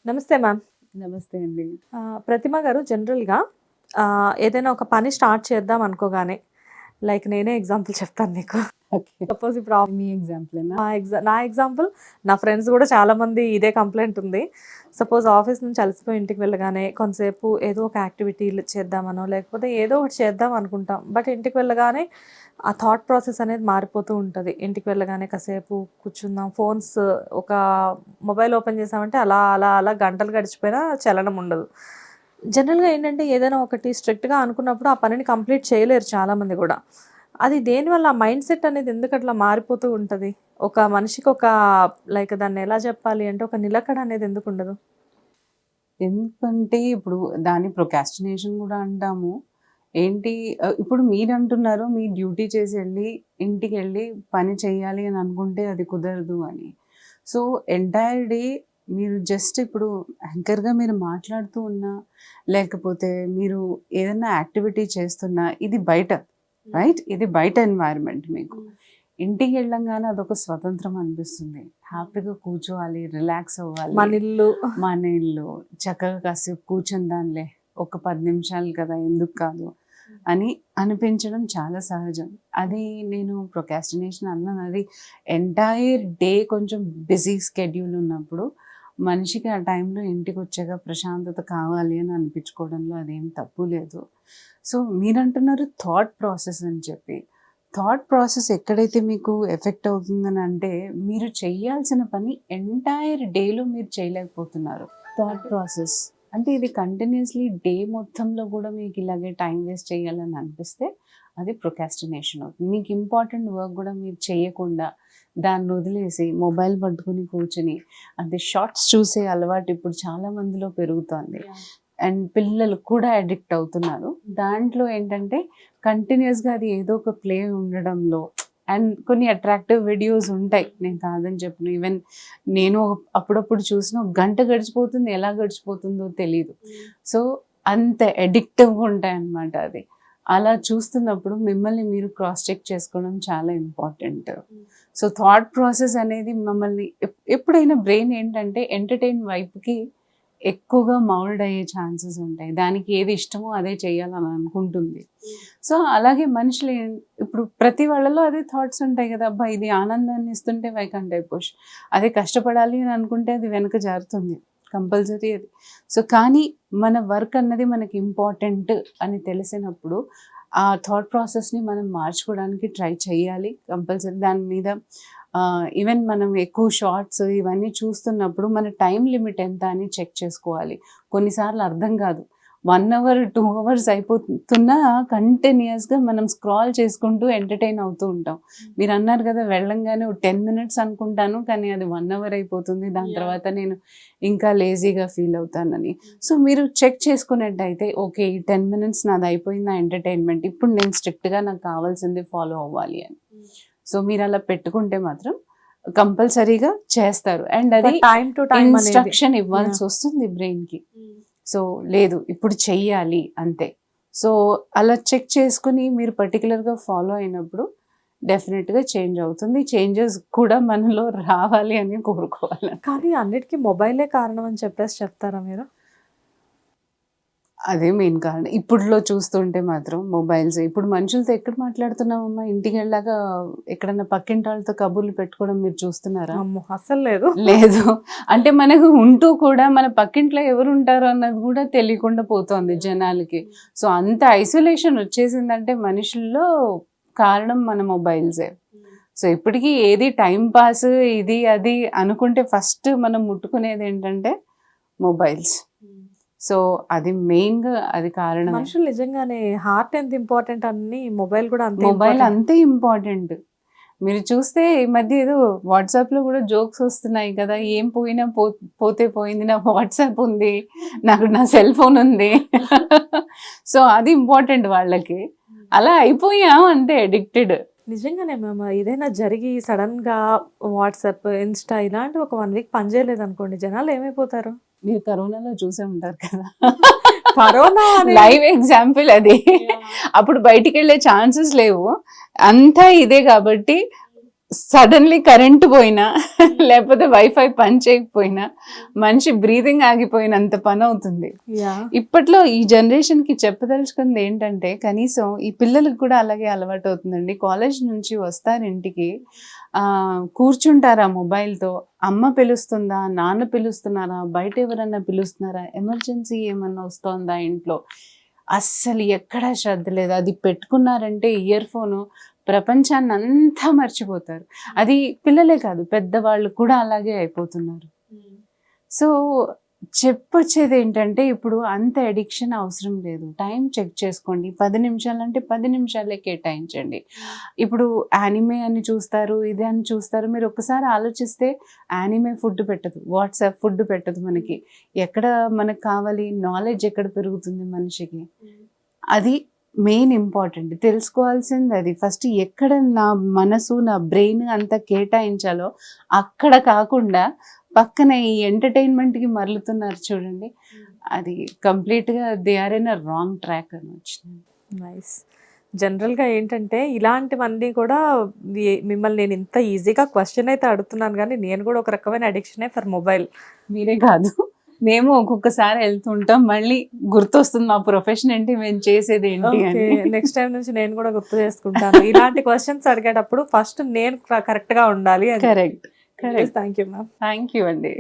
నమస్తే మ్యామ్. నమస్తే అండి. ప్రతిమ గారు, జనరల్‌గా ఏదైనా ఒక పని స్టార్ట్ చేద్దాం అనుకోగానే, లైక్ నేనే ఎగ్జాంపుల్ చెప్తాను మీకు. ఓకే. సపోజ్ ఇప్పుడు మీ ఎగ్జాంపులేనా? నా ఎగ్జాంపుల్, నా ఫ్రెండ్స్ కూడా చాలామంది ఇదే కంప్లైంట్ ఉంది. సపోజ్ ఆఫీస్ నుంచి అలసిపోయి ఇంటికి వెళ్ళగానే కొంతసేపు ఏదో ఒక యాక్టివిటీలు చేద్దామనో, లేకపోతే ఏదో ఒకటి చేద్దాం అనుకుంటాం. బట్ ఇంటికి వెళ్ళగానే ఆ థాట్ ప్రాసెస్ అనేది మారిపోతూ ఉంటుంది. ఇంటికి వెళ్ళగానే కాసేపు కూర్చుందాం, ఫోన్స్ ఒక మొబైల్ ఓపెన్ చేసామంటే అలా అలా అలా గంటలు గడిచిపోయినా చలనం ఉండదు. జనరల్‌గా ఏంటంటే ఏదైనా ఒకటి స్ట్రిక్ట్‌గా అనుకున్నప్పుడు ఆ పనిని కంప్లీట్ చేయలేరు చాలామంది కూడా. అది దేనివల్ల ఆ మైండ్ సెట్ అనేది ఎందుకట్లా మారిపోతూ ఉంటది? ఒక మనిషికి ఒక లైక్ దాన్ని ఎలా చెప్పాలి అంటే ఒక నిలకడ అనేది ఎందుకుండదు? ఎందుకంటే ఇప్పుడు దాన్ని ప్రొకాస్టినేషన్ కూడా అంటాము. ఏంటి ఇప్పుడు మీరంటున్నారు మీ డ్యూటీ చేసి ఇంటికెళ్ళి పని చేయాలి అని అనుకుంటే అది కుదరదు అని. సో, ఎంటైర్ డే మీరు జస్ట్ ఇప్పుడు యాంకర్‌గా మీరు మాట్లాడుతూ ఉన్నా, లేకపోతే మీరు ఏదైనా యాక్టివిటీ చేస్తున్నా ఇది బయట, రైట్? ఇది బయట ఎన్వైర్న్‌మెంట్ మీకు. ఇంటికి వెళ్ళంగానే అదొక స్వతంత్రం అనిపిస్తుంది. హ్యాపీగా కూర్చోవాలి, రిలాక్స్ అవ్వాలి. మన ఇల్లు చక్కగా కాసేపు కూర్చుందాంలే, ఒక 10 నిమిషాలు కదా ఎందుకు కాదు అని అనిపించడం చాలా సహజం. అది నేను ప్రొకాస్టినేషన్ అన్నాను. అది ఎంటైర్ డే కొంచెం బిజీ స్కెడ్యూల్ ఉన్నప్పుడు మనిషికి ఆ టైంలో ఇంటికి వచ్చాక ప్రశాంతత కావాలి అని అనిపించుకోవడంలో అదేం తప్పు లేదు. సో మీరంటున్నారు థాట్ ప్రాసెస్ అని చెప్పి. థాట్ ప్రాసెస్ ఎక్కడైతే మీకు ఎఫెక్ట్ అవుతుందని అంటే, మీరు చేయాల్సిన పని ఎంటైర్ డేలో మీరు చేయలేకపోతున్నారు. థాట్ ప్రాసెస్ అంటే ఇది కంటిన్యూస్లీ డే మొత్తంలో కూడా మీకు ఇలాగే టైం వేస్ట్ చేయాలని అనిపిస్తే అది ప్రొకాస్టినేషన్ అవుతుంది. మీకు ఇంపార్టెంట్ వర్క్ కూడా మీరు చేయకుండా దాన్ని వదిలేసి మొబైల్ పట్టుకుని కూర్చుని అంటే షార్ట్స్ చూసే అలవాటు ఇప్పుడు చాలా మందిలో పెరుగుతోంది. అండ్ పిల్లలు కూడా అడిక్ట్ అవుతున్నారు. దాంట్లో ఏంటంటే కంటిన్యూస్గా అది ఏదో ఒక ప్లే ఉండడంలో అండ్ కొన్ని అట్రాక్టివ్ వీడియోస్ ఉంటాయి, నేను కాదని చెప్పను. ఈవెన్ నేను అప్పుడప్పుడు చూసిన ఒక గంట గడిచిపోతుంది, ఎలా గడిచిపోతుందో తెలియదు. సో అంత అడిక్టివ్గా ఉంటాయి అన్నమాట. అది అలా చూస్తున్నప్పుడు మిమ్మల్ని మీరు క్రాస్ చెక్ చేసుకోవడం చాలా ఇంపార్టెంట్. సో థాట్ ప్రాసెస్ అనేది మమ్మల్ని ఎప్పుడైనా బ్రెయిన్ ఏంటంటే ఎంటర్టైన్ వైపుకి ఎక్కువగా మౌల్డ్ అయ్యే ఛాన్సెస్ ఉంటాయి. దానికి ఏది ఇష్టమో అదే చేయాలని అనుకుంటుంది. సో అలాగే మనుషులు ఇప్పుడు ప్రతి వాళ్ళలో అదే థాట్స్ ఉంటాయి కదా, అబ్బా ఇది ఆనందాన్ని ఇస్తుంటే వై కాంట్ ఐ పుష్, అదే కష్టపడాలి అని అనుకుంటే అది వెనక జారుతుంది కంపల్సరీ అది. సో కానీ మన వర్క్ అన్నది మనకి ఇంపార్టెంట్ అని తెలిసినప్పుడు ఆ థాట్ ప్రాసెస్ని మనం మార్చుకోవడానికి ట్రై చేయాలి కంపల్సరీ. దాని మీద ఈవెన్ మనం ఎక్కువ షార్ట్స్ ఇవన్నీ చూస్తున్నప్పుడు మన టైం లిమిట్ ఎంత అని చెక్ చేసుకోవాలి. కొన్నిసార్లు అర్థం కాదు, 1 అవర్ 2 అవర్స్ అయిపోతున్నా కంటిన్యూస్గా మనం స్క్రాల్ చేసుకుంటూ ఎంటర్టైన్ అవుతూ ఉంటాం. మీరు అన్నారు కదా వెళ్ళంగానే 10 మినిట్స్ అనుకుంటాను, కానీ అది 1 అవర్ అయిపోతుంది. దాని తర్వాత నేను ఇంకా లేజీగా ఫీల్ అవుతానని. సో మీరు చెక్ చేసుకున్నట్టయితే ఓకే, ఈ 10 మినిట్స్ నాది అయిపోయింది నా ఎంటర్టైన్మెంట్, ఇప్పుడు నేను స్ట్రిక్ట్గా నాకు కావాల్సింది ఫాలో అవ్వాలి అని. సో మీరు అలా పెట్టుకుంటే మాత్రం కంపల్సరీగా చేస్తారు. అండ్ అది టైం టు టైం ఇన్స్ట్రక్షన్ ఇవ్వాల్సి వస్తుంది బ్రెయిన్కి. సో లేదు ఇప్పుడు చెయ్యాలి అంతే. సో అలా చెక్ చేసుకుని మీరు పర్టికులర్గా ఫాలో అయినప్పుడు డెఫినెట్గా చేంజ్ అవుతుంది. చేంజెస్ కూడా మనలో రావాలి అని కోరుకోవాలి. కానీ అన్నిటికీ మొబైలే కారణం అని చెప్పేసి చెప్తారా మీరు? అదే మెయిన్ కారణం. ఇప్పుడులో చూస్తుంటే మాత్రం మొబైల్స్. ఇప్పుడు మనుషులతో ఎక్కడ మాట్లాడుతున్నామమ్మా, ఇంటికి వెళ్ళాక ఎక్కడన్నా పక్కింటి వాళ్ళతో కబుర్లు పెట్టుకోవడం మీరు చూస్తున్నారా? అమ్మో, అస్సలు లేదు. లేదు. అంటే మనకు ఉంటూ కూడా మన పక్కింట్లో ఎవరు ఉంటారో అన్నది కూడా తెలియకుండా పోతోంది జనాలకి. సో అంత ఐసోలేషన్ వచ్చేసిందంటే మనుషుల్లో కారణం మన మొబైల్సే. సో ఇప్పటికీ ఏది టైం పాస్ ఇది అది అనుకుంటే ఫస్ట్ మనం ముట్టుకునేది ఏంటంటే మొబైల్స్. సో అది మెయిన్గా అది కారణం. మనుషులు నిజంగానే హార్ట్ ఎంత ఇంపార్టెంట్ అని మొబైల్ కూడా అంతే. మొబైల్ అంతే ఇంపార్టెంట్. మీరు చూస్తే ఈ మధ్య ఏదో వాట్సాప్లో కూడా జోక్స్ వస్తున్నాయి కదా, ఏం పోయినా పోతే పోయింది, నా వాట్సాప్ ఉంది, నాకు నా సెల్ ఫోన్ ఉంది. సో అది ఇంపార్టెంట్ వాళ్ళకి. అలా అయిపోయాం అంతే, అడిక్టెడ్. నిజంగానే మ్యామ్, ఏదైనా జరిగి సడన్ గా వాట్సాప్, ఇన్స్టా ఇలాంటి ఒక 1 వీక్ పనిచేయలేదు అనుకోండి, జనాలు ఏమైపోతారు? మీరు కరోనాలో చూసే ఉంటారు కదా, కరోనా లైవ్ ఎగ్జాంపుల్ అది. అప్పుడు బయటికి వెళ్ళే ఛాన్సెస్ లేవు, అంతా ఇదే కాబట్టి సడన్లీ కరెంట్ పోయినా లేకపోతే వైఫై పని చేయకపోయినా మనిషి బ్రీతింగ్ ఆగిపోయినంత పని అవుతుంది. యా ఇప్పట్లో ఈ జనరేషన్ కి చెప్పదలుచుకుంది ఏంటంటే కనీసం ఈ పిల్లలకు కూడా అలాగే అలవాటు అవుతుందండి. కాలేజ్ నుంచి వస్తారు ఇంటికి, కూర్చుంటారా మొబైల్తో, అమ్మ పిలుస్తుందా, నాన్న పిలుస్తున్నారా, బయట ఎవరన్నా పిలుస్తున్నారా, ఎమర్జెన్సీ ఏమన్నా వస్తోందా ఇంట్లో, అస్సలు ఎక్కడా శ్రద్ధ లేదు. అది పెట్టుకున్నారంటే ఇయర్ ఫోను ప్రపంచాన్ని అంతా మర్చిపోతారు. అది పిల్లలే కాదు పెద్దవాళ్ళు కూడా అలాగే అయిపోతున్నారు. సో చెప్పొచ్చేది ఏంటంటే ఇప్పుడు అంత అడిక్షన్ అవసరం లేదు. టైం చెక్ చేసుకోండి. 10 నిమిషాలంటే 10 నిమిషాలే కేటాయించండి. ఇప్పుడు యానిమే అని చూస్తారు, ఇది అని చూస్తారు. మీరు ఒక్కసారి ఆలోచిస్తే యానిమే ఫుడ్ పెట్టదు, వాట్సాప్ ఫుడ్ పెట్టదు మనకి. ఎక్కడ మనకు కావాలి నాలెడ్జ్, ఎక్కడ పెరుగుతుంది మనిషికి? అది మెయిన్ ఇంపార్టెంట్. తెలుసుకోవాల్సింది అది. ఫస్ట్ ఎక్కడ నా మనసు, నా బ్రెయిన్ అంతా కేటాయించాలో అక్కడ కాకుండా పక్కన ఈ ఎంటర్టైన్మెంట్కి మరలుతున్నారు చూడండి, అది కంప్లీట్గా they are in a wrong track అని వచ్చింది. నైస్. జనరల్గా ఏంటంటే ఇలాంటివన్నీ కూడా మిమ్మల్ని నేను ఇంత ఈజీగా క్వశ్చన్ అయితే అడుగుతున్నాను, కానీ నేను కూడా ఒక రకమైన అడిక్షనే ఫర్ మొబైల్. మీరే కాదు, మేము ఒక్కొక్కసారి వెళ్తుంటాం, మళ్ళీ గుర్తొస్తుంది మా ప్రొఫెషన్ ఏంటి, మేము చేసేది ఏంటి అని. నెక్స్ట్ టైం నుంచి నేను కూడా గుర్తు చేసుకుంటాను. ఇలాంటి క్వశ్చన్స్ అడిగేటప్పుడు ఫస్ట్ నేను కరెక్ట్గా ఉండాలి. Correct. Thank you ma'am. Thank you అండి.